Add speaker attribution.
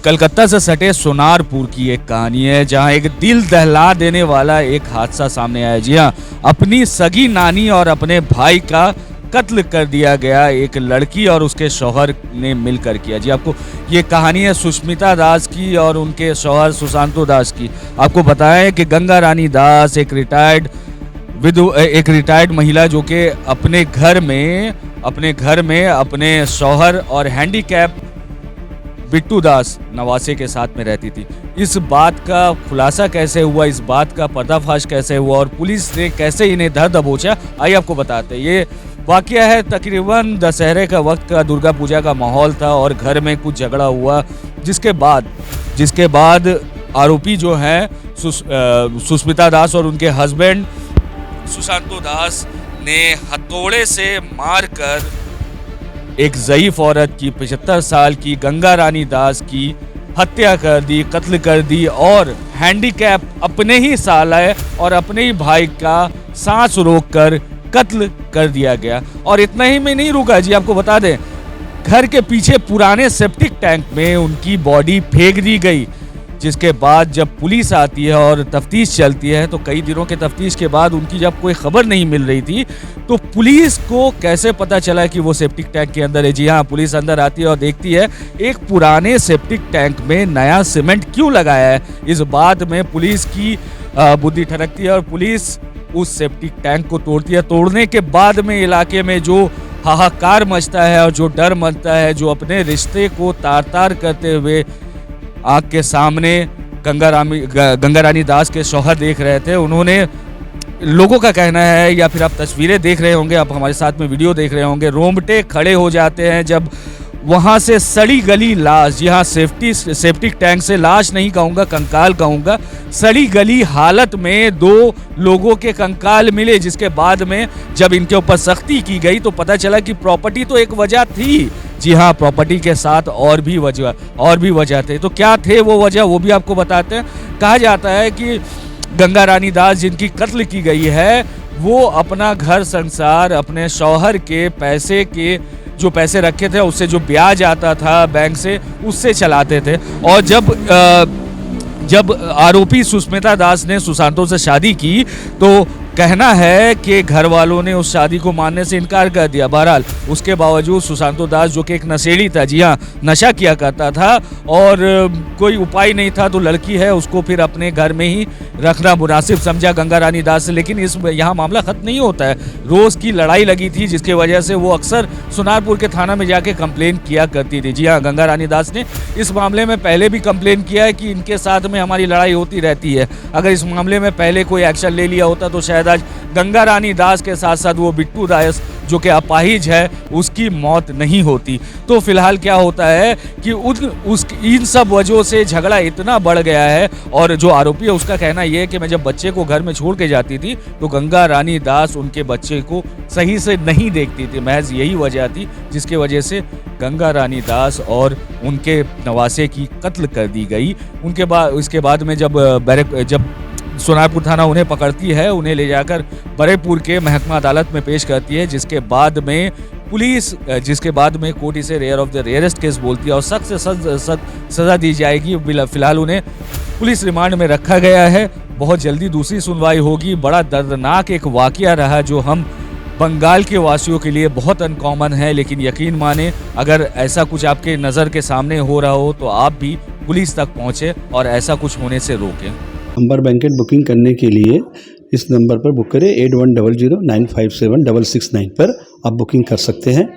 Speaker 1: कलकत्ता से सटे सोनारपुर की एक कहानी है जहां एक दिल दहला देने वाला एक हादसा सामने आया। जी हां, अपनी सगी नानी और अपने भाई का कत्ल कर दिया गया एक लड़की और उसके शौहर ने मिलकर किया। जी, आपको ये कहानी है सुष्मिता दास की और उनके शौहर सुशांतो दास की। आपको बताएं कि गंगा रानी दास एक रिटायर्ड महिला जो कि अपने घर में अपने शौहर और हैंडीकैप बिट्टू दास नवासे के साथ में रहती थी। इस बात का खुलासा कैसे हुआ, इस बात का पर्दाफाश कैसे हुआ और पुलिस ने कैसे इन्हें धर दबोचा, आइए आपको बताते हैं। ये वाकया है तकरीबन दशहरे का वक्त का, दुर्गा पूजा का माहौल था और घर में कुछ झगड़ा हुआ जिसके बाद आरोपी जो हैं सुष्मिता दास और उनके हस्बैंड सुशांतो दास ने हथौड़े से मारकर एक ज़ईफ औरत की 75 साल की गंगा रानी दास की हत्या कर दी, कत्ल कर दी और हैंडीकैप अपने ही साला और अपने ही भाई का सांस रोककर कत्ल कर दिया गया। और इतना ही में नहीं रुका जी, आपको बता दें घर के पीछे पुराने सेप्टिक टैंक में उनकी बॉडी फेंक दी गई। जिसके बाद जब पुलिस आती है और तफ्तीश चलती है तो कई दिनों के तफ्तीश के बाद उनकी जब कोई खबर नहीं मिल रही थी तो पुलिस को कैसे पता चला कि वो सेप्टिक टैंक के अंदर है। जी हाँ, पुलिस अंदर आती है और देखती है एक पुराने सेप्टिक टैंक में नया सीमेंट क्यों लगाया है। इस बात में पुलिस की बुद्धि ठनकती है और पुलिस उस सेप्टिक टैंक को तोड़ती है। तोड़ने के बाद में इलाके में जो हाहाकार मचता है और जो डर मचता है, जो अपने रिश्ते को तार-तार करते हुए आग के सामने गंगा रानी दास के शौहर देख रहे थे। उन्होंने, लोगों का कहना है या फिर आप तस्वीरें देख रहे होंगे, आप हमारे साथ में वीडियो देख रहे होंगे, रोंगटे खड़े हो जाते हैं जब वहां से सड़ी गली लाश, जी हाँ, सेप्टिक टैंक से लाश नहीं कहूँगा, कंकाल कहूँगा, सड़ी गली हालत में 2 लोगों के कंकाल मिले। जिसके बाद में जब इनके ऊपर सख्ती की गई तो पता चला कि प्रॉपर्टी तो एक वजह थी। जी हाँ, प्रॉपर्टी के साथ और भी वजह थे। तो क्या थे वो वजह, वो भी आपको बताते हैं। कहा जाता है कि गंगा रानी दास जिनकी कत्ल की गई है वो अपना घर संसार अपने शौहर के जो पैसे रखे थे उससे जो ब्याज आता था बैंक से उससे चलाते थे। और जब आरोपी सुष्मिता दास ने सुशांतो से शादी की तो कहना है कि घर वालों ने उस शादी को मानने से इनकार कर दिया। बहरहाल उसके बावजूद सुशांतो दास जो कि एक नशेड़ी था, जी हाँ, नशा किया करता था और कोई उपाय नहीं था तो लड़की है उसको फिर अपने घर में ही रखना मुनासिब समझा गंगा रानी दास से। लेकिन यहाँ मामला खत्म नहीं होता है, रोज़ की लड़ाई लगी थी जिसकी वजह से वो अक्सर सोनारपुर के थाना में जाके कंप्लेन किया करती थी। जी हाँ, गंगा रानी दास ने इस मामले में पहले भी कंप्लेन किया है कि इनके साथ में हमारी लड़ाई होती रहती है। अगर इस मामले में पहले कोई एक्शन ले लिया होता तो शायद आज गंगा रानी दास के साथ साथ वो बिट्टू दास जो कि अपाहिज है उसकी मौत नहीं होती। तो फिलहाल क्या होता है कि इन सब वजहों से झगड़ा इतना बढ़ गया है और जो आरोपी है उसका कहना यह है कि मैं जब बच्चे को घर में छोड़ के जाती थी तो गंगा रानी दास उनके बच्चे को सही से नहीं देखती थी। महज यही वजह थी जिसकी वजह से गंगा रानी दास और उनके नवासे की कत्ल कर दी गई। इसके बाद में जब सोनारपुर थाना उन्हें पकड़ती है, उन्हें ले जाकर बरेपुर के महकमा अदालत में पेश करती है। जिसके बाद में कोर्ट इसे rare of the rarest case बोलती है और सख्त से सख्त सज़ा दी जाएगी। फिलहाल उन्हें पुलिस रिमांड में रखा गया है। बहुत जल्दी दूसरी सुनवाई होगी। बड़ा दर्दनाक एक वाकया रहा जो हम बंगाल के वासियों के लिए बहुत अनकॉमन है, लेकिन यकीन माने अगर ऐसा कुछ आपके नज़र के सामने हो रहा हो तो आप भी पुलिस तक पहुँचे और ऐसा कुछ होने से रोकें।
Speaker 2: अंबर बैंकेट बुकिंग करने के लिए इस नंबर पर बुक करें 8100957669 पर आप बुकिंग कर सकते हैं।